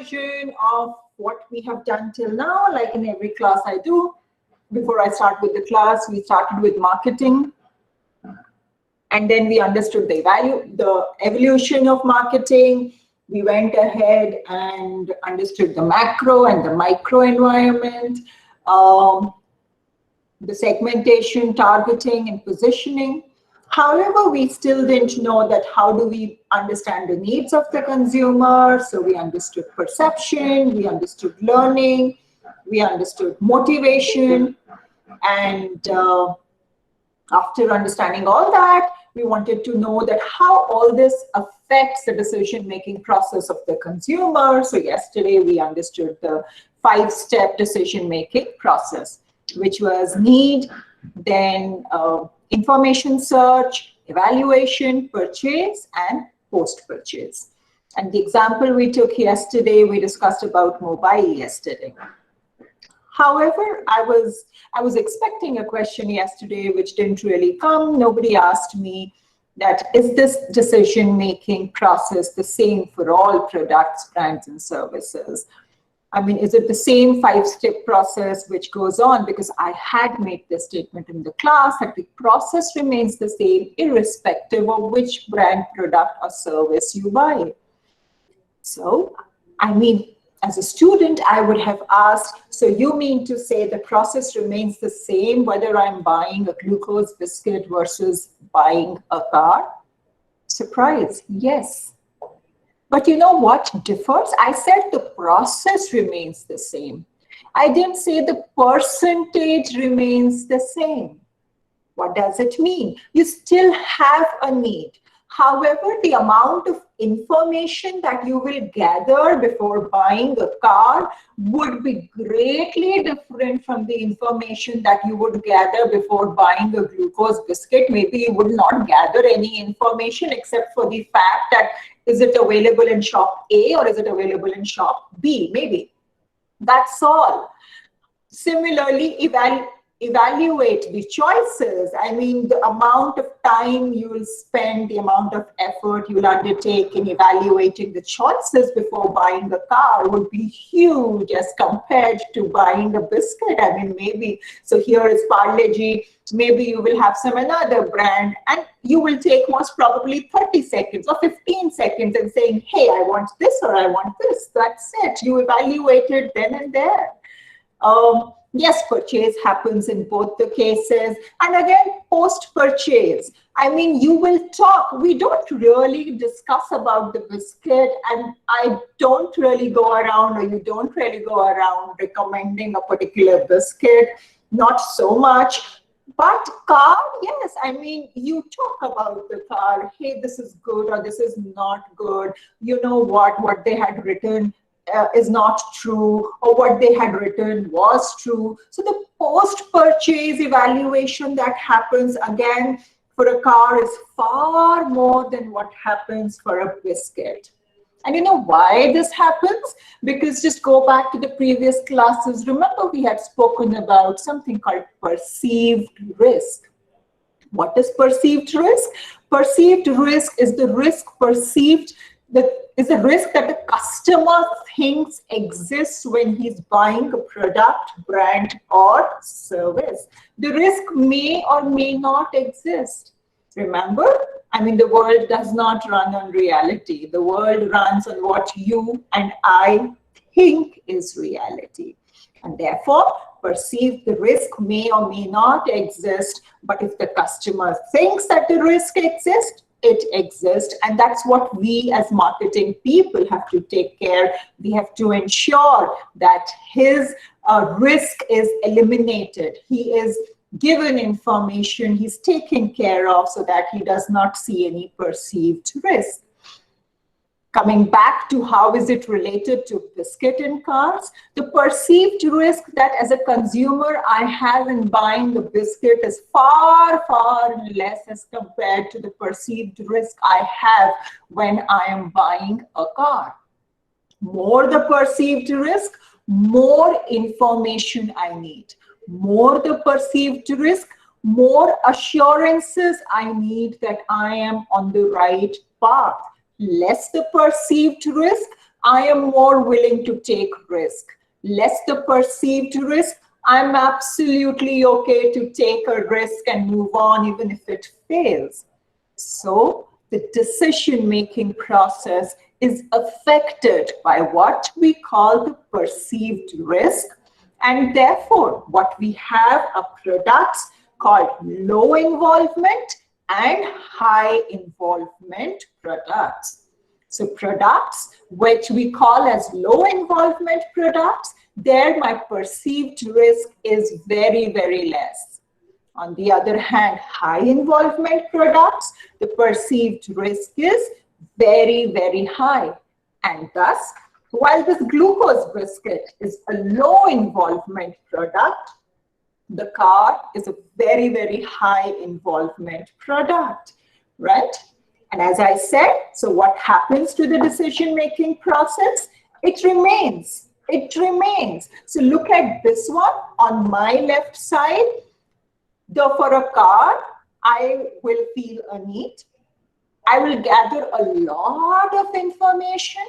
version of what we have done till now. Like in every class I do, before I start with the class, we started with marketing. And then we understood the evolution of marketing. We went ahead and understood the macro and the micro environment, the segmentation, targeting, and positioning. However, we still didn't know that how do we understand the needs of the consumer. So we understood perception, we understood learning, we understood motivation. And after understanding all that, we wanted to know that how all this affects the decision-making process of the consumer. So yesterday we understood the 5-step decision-making process, which was need, then information search, evaluation, purchase, and post-purchase. And the example we took yesterday, we discussed about mobile yesterday. However, I was expecting a question yesterday which didn't really come. Nobody asked me that is this decision-making process the same for all products, brands, and services? I mean, is it the same 5-step process which goes on? Because I had made this statement in the class that the process remains the same irrespective of which brand, product, or service you buy. So, I mean, as a student, I would have asked, so you mean to say the process remains the same whether I'm buying a glucose biscuit versus buying a car? Surprise, yes. But you know what differs? I said the process remains the same. I didn't say the percentage remains the same. What does it mean? You still have a need. However, the amount of information that you will gather before buying a car would be greatly different from the information that you would gather before buying a glucose biscuit. Maybe you would not gather any information except for the fact that is it available in shop A or is it available in shop B? Maybe. That's all. Similarly, evaluate the choices. I mean, the amount of time you will spend, the amount of effort you will undertake in evaluating the choices before buying a car would be huge as compared to buying a biscuit. I mean, maybe, so here is Parle-G, maybe you will have some another brand and you will take most probably 30 seconds or 15 seconds and saying, hey, I want this or I want this. That's it. You evaluate it then and there. Yes, purchase happens in both the cases. And again, post-purchase. I mean, you will talk. We don't really discuss about the biscuit, and I don't really go around, or you don't really go around recommending a particular biscuit. Not so much. But car, yes, I mean, you talk about the car. Hey, this is good or this is not good. You know what they had written is not true, or what they had written was true. So the post-purchase evaluation that happens again for a car is far more than what happens for a biscuit. And you know why this happens? Because just go back to the previous classes. Remember, we had spoken about something called perceived risk. What is perceived risk? Perceived risk is the risk perceived, is a risk that the customer thinks exists when he's buying a product, brand, or service. The risk may or may not exist. Remember, I mean, the world does not run on reality. The world runs on what you and I think is reality. And therefore, perceive the risk may or may not exist. But if the customer thinks that the risk exists, it exists. And that's what we as marketing people have to take care. We have to ensure that his risk is eliminated. He is given information, he's taken care of so that he does not see any perceived risk. Coming back to how is it related to biscuit and cars, the perceived risk that as a consumer I have in buying the biscuit is far, far less as compared to the perceived risk I have when I am buying a car. More the perceived risk, more information I need. More the perceived risk, more assurances I need that I am on the right path. Less the perceived risk, I am more willing to take risk. Less the perceived risk, I'm absolutely okay to take a risk and move on even if it fails. So the decision-making process is affected by what we call the perceived risk, and therefore what we have are products called low involvement and high involvement products. So products which we call as low involvement products, there my perceived risk is very, very less. On the other hand, high involvement products, the perceived risk is very, very high. And thus, while this glucose biscuit is a low involvement product, the car is a very, very high involvement product, right? And as I said, so what happens to the decision-making process? It remains. It remains. So look at this one on my left side. Though for a car, I will feel a need. I will gather a lot of information.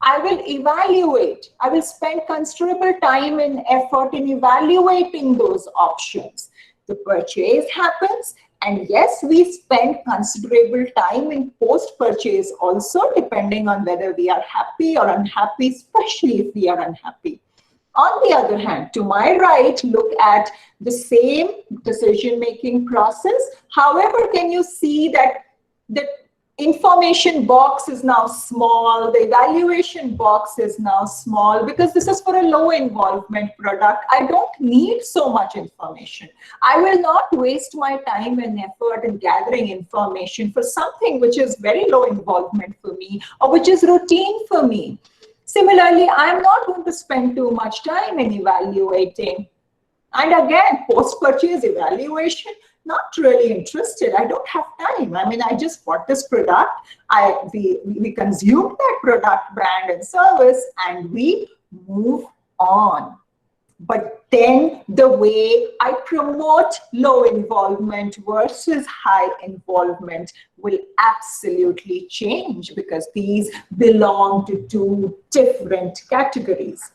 I will evaluate. I will spend considerable time and effort in evaluating those options. The purchase happens, and yes, we spend considerable time in post-purchase also, depending on whether we are happy or unhappy, especially if we are unhappy. On the other hand, to my right, look at the same decision-making process. However, can you see that the information box is now small, the evaluation box is now small, because this is for a low involvement product. I don't need so much information. I will not waste my time and effort in gathering information for something which is very low involvement for me or which is routine for me. Similarly, I am not going to spend too much time in evaluating. And again, post-purchase evaluation, not really interested. I don't have time. I mean, I just bought this product. We consumed that product, brand, and service, and we move on. But then the way I promote low involvement versus high involvement will absolutely change, because these belong to two different categories.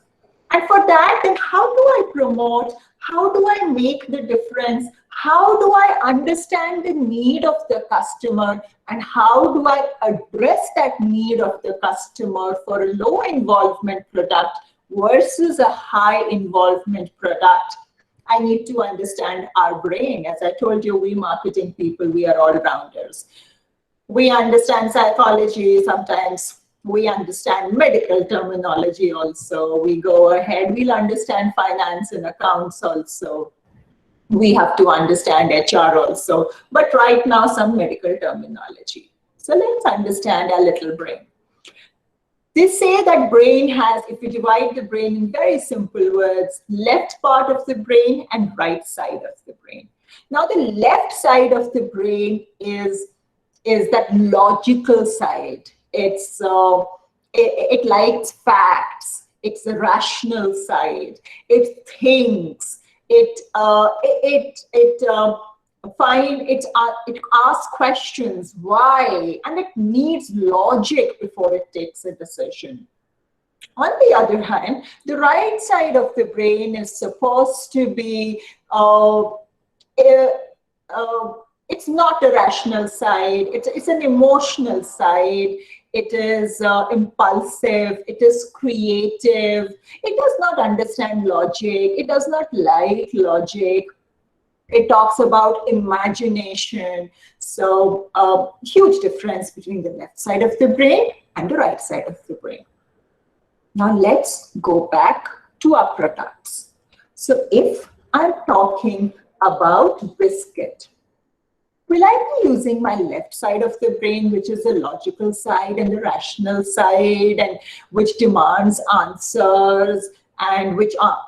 And for that, then how do I promote? How do I make the difference? How do I understand the need of the customer? And how do I address that need of the customer for a low involvement product versus a high involvement product? I need to understand our brain. As I told you, we marketing people, we are all rounders. We understand psychology sometimes. We understand medical terminology also. We go ahead, we'll understand finance and accounts also. We have to understand HR also. But right now, some medical terminology. So let's understand our little brain. They say that brain has, if you divide the brain in very simple words, left part of the brain and right side of the brain. Now, the left side of the brain is that logical side. It likes facts. It's the rational side. It thinks. It asks questions, why, and it needs logic before it takes a decision. On the other hand, the right side of the brain is supposed to be, it's not a rational side, it's an emotional side. It is impulsive, it is creative, it does not understand logic, it does not like logic. It talks about imagination. So huge difference between the left side of the brain and the right side of the brain. Now let's go back to our products. So if I'm talking about biscuit, will I be using my left side of the brain, which is the logical side and the rational side, and which demands answers and which are?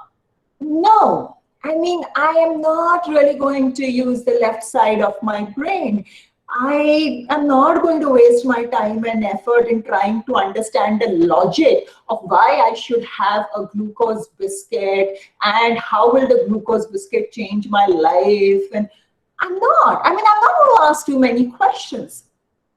No. I mean, I am not really going to use the left side of my brain. I am not going to waste my time and effort in trying to understand the logic of why I should have a glucose biscuit and how will the glucose biscuit change my life. And I'm not going to ask too many questions.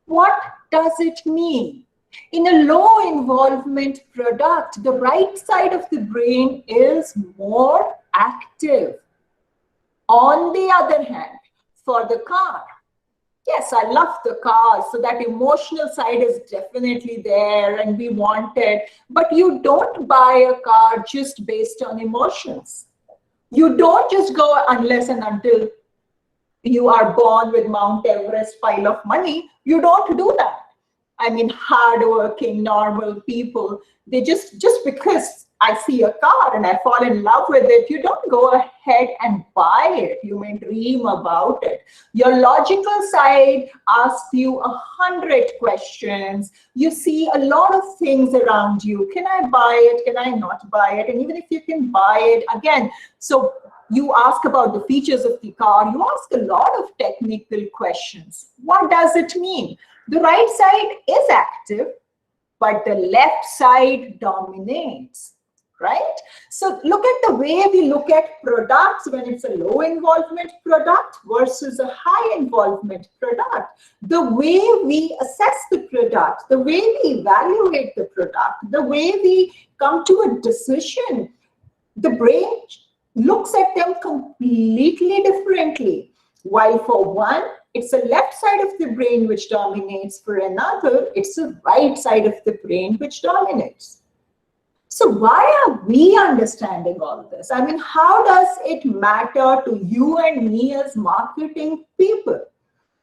What does it mean? In a low involvement product, the right side of the brain is more active. On the other hand, for the car, yes, I love the car, so that emotional side is definitely there and we want it. But you don't buy a car just based on emotions. You don't just go unless and until you are born with Mount Everest pile of money. You don't do that. I mean, hardworking, normal people, they just because I see a car and I fall in love with it, you don't go ahead and buy it. You may dream about it. Your logical side asks you 100 questions. You see a lot of things around you. Can I buy it? Can I not buy it? And even if you can buy it, again, so you ask about the features of the car. You ask a lot of technical questions. What does it mean? The right side is active, but the left side dominates, right? So look at the way we look at products when it's a low involvement product versus a high involvement product. The way we assess the product, the way we evaluate the product, the way we come to a decision, the brain looks at them completely differently. While for one, it's the left side of the brain which dominates. For another, it's the right side of the brain which dominates. So why are we understanding all this? I mean, how does it matter to you and me as marketing people?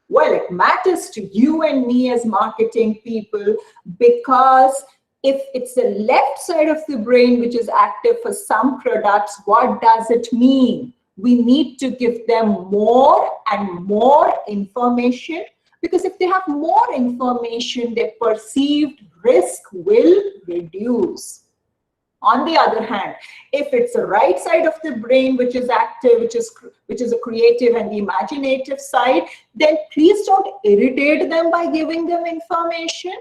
Well, it matters to you and me as marketing people because if it's the left side of the brain which is active for some products, what does it mean? We need to give them more and more information, because if they have more information, their perceived risk will reduce. On the other hand, if it's the right side of the brain which is active, which is a creative and the imaginative side, then please don't irritate them by giving them information.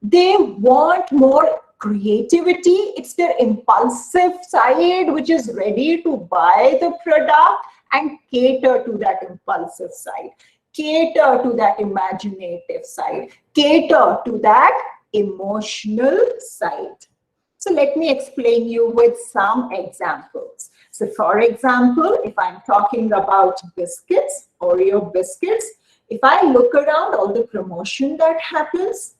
They want more creativity. It's their impulsive side which is ready to buy the product, and cater to that impulsive side, cater to that imaginative side, cater to that emotional side. So let me explain you with some examples. So for example, if I'm talking about biscuits, Oreo biscuits, if I look around all the promotion that happens,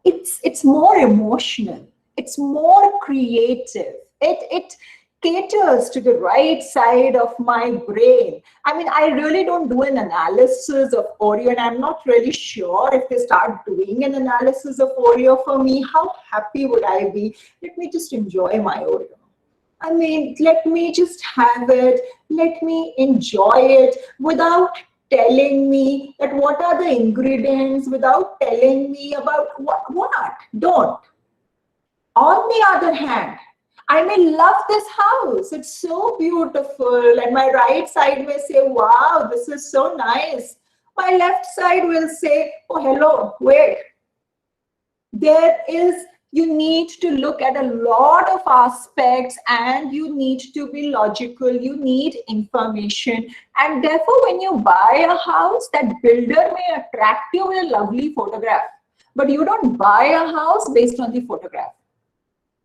it's more emotional, it's more creative, it caters to the right side of my brain. I mean, I really don't do an analysis of Oreo, and I'm not really sure if they start doing an analysis of Oreo for me, how happy would I be? Let me just enjoy my Oreo. I mean, let me just have it, let me enjoy it without telling me that what are the ingredients, without telling me about what. Don't. On the other hand, I may love this house. It's so beautiful. And my right side may say, wow, this is so nice. My left side will say, oh, hello, wait. You need to look at a lot of aspects, and you need to be logical. You need information. And therefore, when you buy a house, that builder may attract you with a lovely photograph. But you don't buy a house based on the photograph.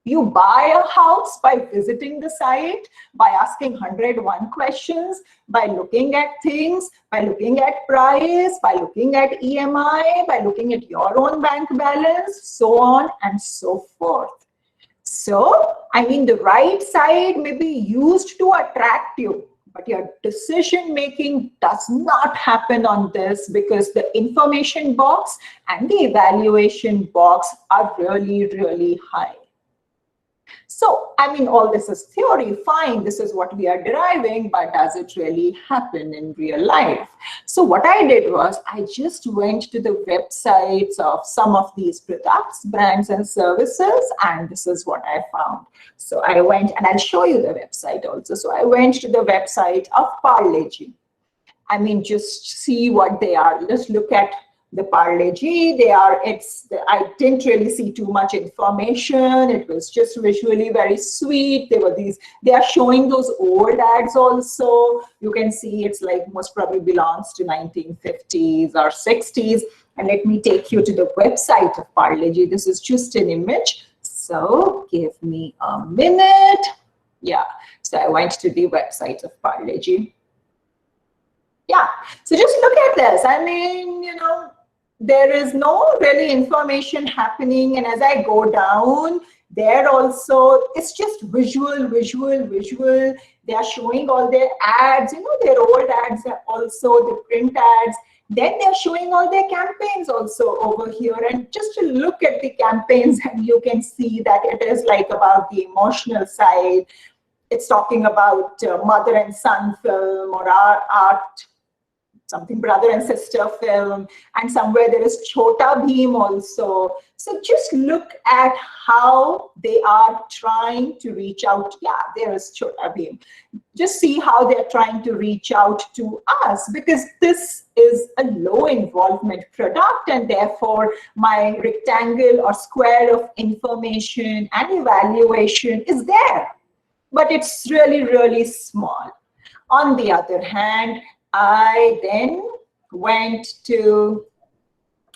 You buy a house by visiting the site, by asking 101 questions, by looking at things, by looking at price, by looking at EMI, by looking at your own bank balance, so on and so forth. So, I mean, the right side may be used to attract you, but your decision making does not happen on this, because the information box and the evaluation box are really, really high. So, I mean, all this is theory, fine, this is what we are deriving, but does it really happen in real life? So what I did was, I just went to the websites of some of these products, brands and services, and this is what I found. So I went, and I'll show you the website also. So I went to the website of Parle-G. I mean, just see what they are. Just look at the Parle-G. I didn't really see too much information. It was just visually very sweet. They are showing those old ads also. You can see it's like most probably belongs to 1950s or 60s. And let me take you to the website of Parle-G. This is just an image. So give me a minute. Yeah, so I went to the website of Parle-G. Yeah, so just look at this. I mean, you know, there is no really information happening. And as I go down, there also, it's just visual, visual, visual. They are showing all their ads, you know, their old ads are also, the print ads. Then they're showing all their campaigns also over here. And just to look at the campaigns, and you can see that it is like about the emotional side. It's talking about mother and son film or art, something brother and sister film, and somewhere there is Chota Bheem also. So just look at how they are trying to reach out. Yeah, there is Chota Bheem. Just see how they're trying to reach out to us, because this is a low involvement product, and therefore my rectangle or square of information and evaluation is there, but it's really, really small. On the other hand, I then went to,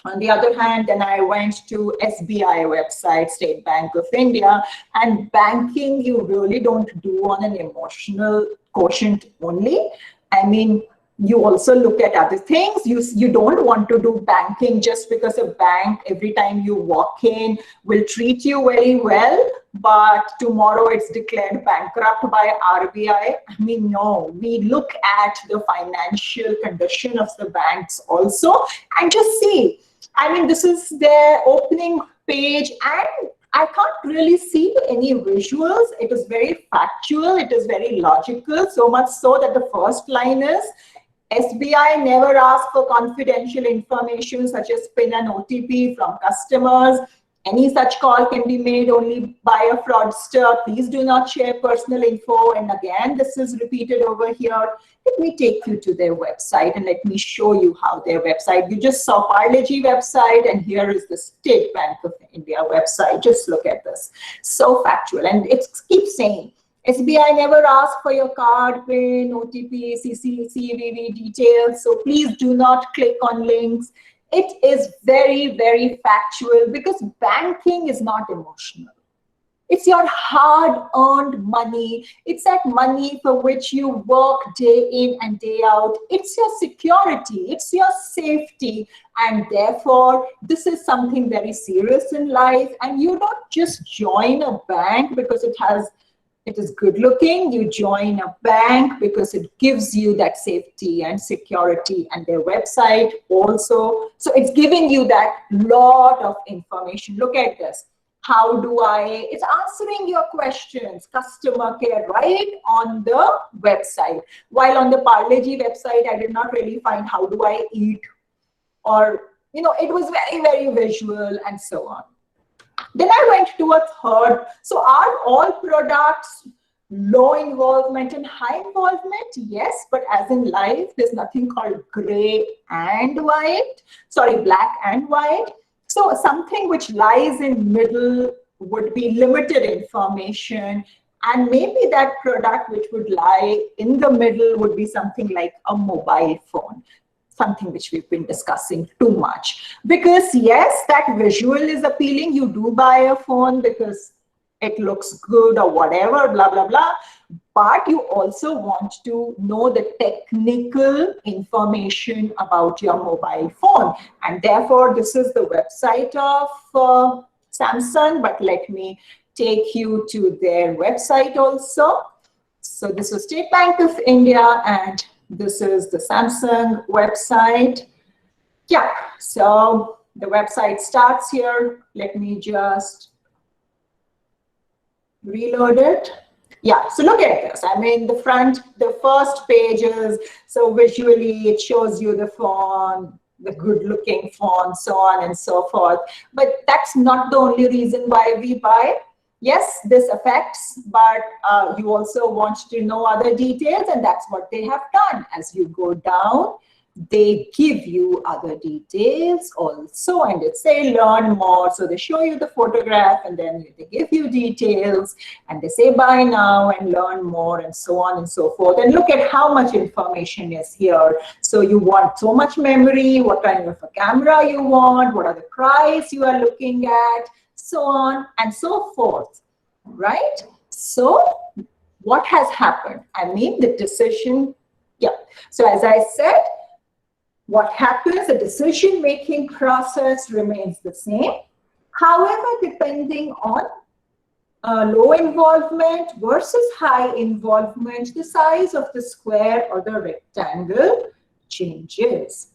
then I went to SBI website, State Bank of India, and banking you really don't do on an emotional quotient only. I mean, you also look at other things. You don't want to do banking just because a bank, every time you walk in, will treat you very well, but tomorrow it's declared bankrupt by RBI. I mean, no, we look at the financial condition of the banks also and just see. I mean, this is their opening page, and I can't really see any visuals. It is very factual. It is very logical, so much so that the first line is, SBI never asks for confidential information such as PIN and OTP from customers. Any such call can be made only by a fraudster. Please do not share personal info. And again, this is repeated over here. Let me take you to their website and let me show you how their website. You just saw Parle-G website, and here is the State Bank of India website. Just look at this. So factual. And it keeps saying, SBI never asks for your card, PIN, OTP, CVV details, so please do not click on links. It is very, very factual, because banking is not emotional. It's your hard-earned money. It's that money for which you work day in and day out. It's your security. It's your safety. And therefore, this is something very serious in life. And you don't just join a bank because it is good looking. You join a bank because it gives you that safety and security, and their website also. So it's giving you that lot of information. Look at this. It's answering your questions, customer care, right on the website. While on the Parle-G website, I did not really find how do I eat, or, you know, it was very, very visual and so on. Then I went to a third. So are all products low involvement and high involvement? Yes, but as in life, there's nothing called gray and white. Sorry, black and white. So something which lies in middle would be limited information. And maybe that product which would lie in the middle would be something like a mobile phone. Something which we've been discussing too much. Because yes, that visual is appealing. You do buy a phone because it looks good or whatever, blah, blah, blah. But you also want to know the technical information about your mobile phone. And therefore, this is the website of Samsung. But let me take you to their website also. So this is State Bank of India, and this is the Samsung website. Yeah, so the website starts here. Let me just reload it. Yeah, so look at this. I mean, the first page is, so visually it shows you the phone, the good looking phone, so on and so forth. But that's not the only reason why we buy. Yes, this affects, but you also want to know other details, and that's what they have done. As you go down, they give you other details also, and they say learn more. So they show you the photograph and then they give you details and they say buy now and learn more and so on and so forth. And look at how much information is here. So you want so much memory, what kind of a camera you want, what are the price you are looking at, so on and so forth, right? So what has happened? I mean the decision, yeah. So as I said, what happens, the decision-making process remains the same. However, depending on low involvement versus high involvement, the size of the square or the rectangle changes.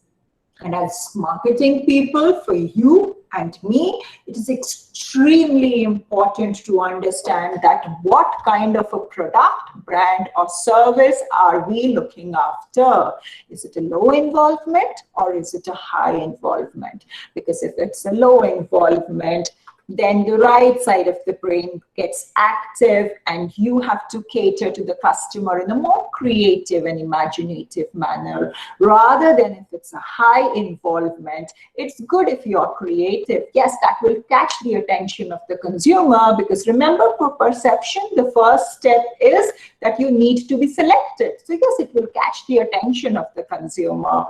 And as marketing people, for you and me, it is extremely important to understand that what kind of a product, brand, or service are we looking after? Is it a low involvement or is it a high involvement? Because if it's a low involvement, then the right side of the brain gets active and you have to cater to the customer in a more creative and imaginative manner, rather than if it's a high involvement. It's good if you're creative. Yes, that will catch the attention of the consumer, because remember, for perception, the first step is that you need to be selected. So yes, it will catch the attention of the consumer.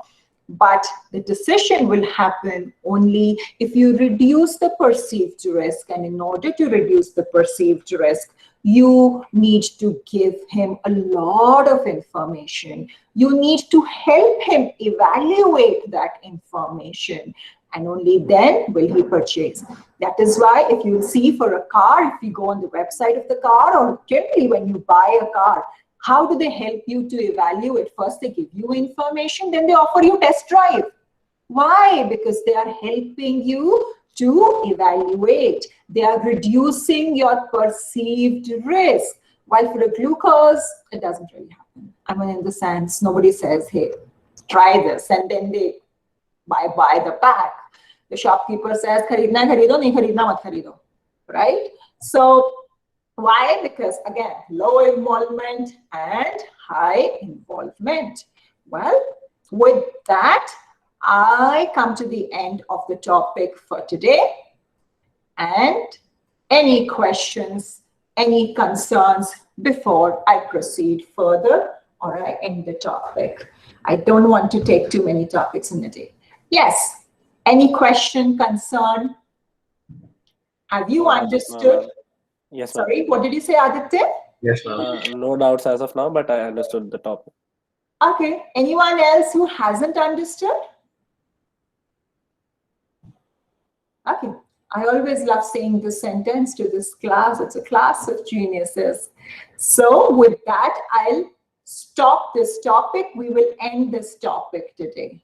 But the decision will happen only if you reduce the perceived risk. And in order to reduce the perceived risk, you need to give him a lot of information. You need to help him evaluate that information. And only then will he purchase. That is why if you see for a car, if you go on the website of the car, or generally when you buy a car, how do they help you to evaluate? First, they give you information, then they offer you test drive. Why? Because they are helping you to evaluate. They are reducing your perceived risk. While for a glucose, it doesn't really happen. I mean, in the sense, nobody says, hey, try this, and then they buy the pack. The shopkeeper says, kharidna kharido, nahi kharidna mat kharido, right? So, why? Because again, low involvement and high involvement. Well, with that, I come to the end of the topic for today. And any questions, any concerns before I proceed further or I end the topic? I don't want to take too many topics in a day. Yes, any question, concern? Have you understood? Yes, ma'am. Sorry, what did you say, Aditya? Yes, ma'am. No doubts as of now, but I understood the topic. Okay. Anyone else who hasn't understood? Okay. I always love saying this sentence to this class. It's a class of geniuses. So with that, I'll stop this topic. We will end this topic today.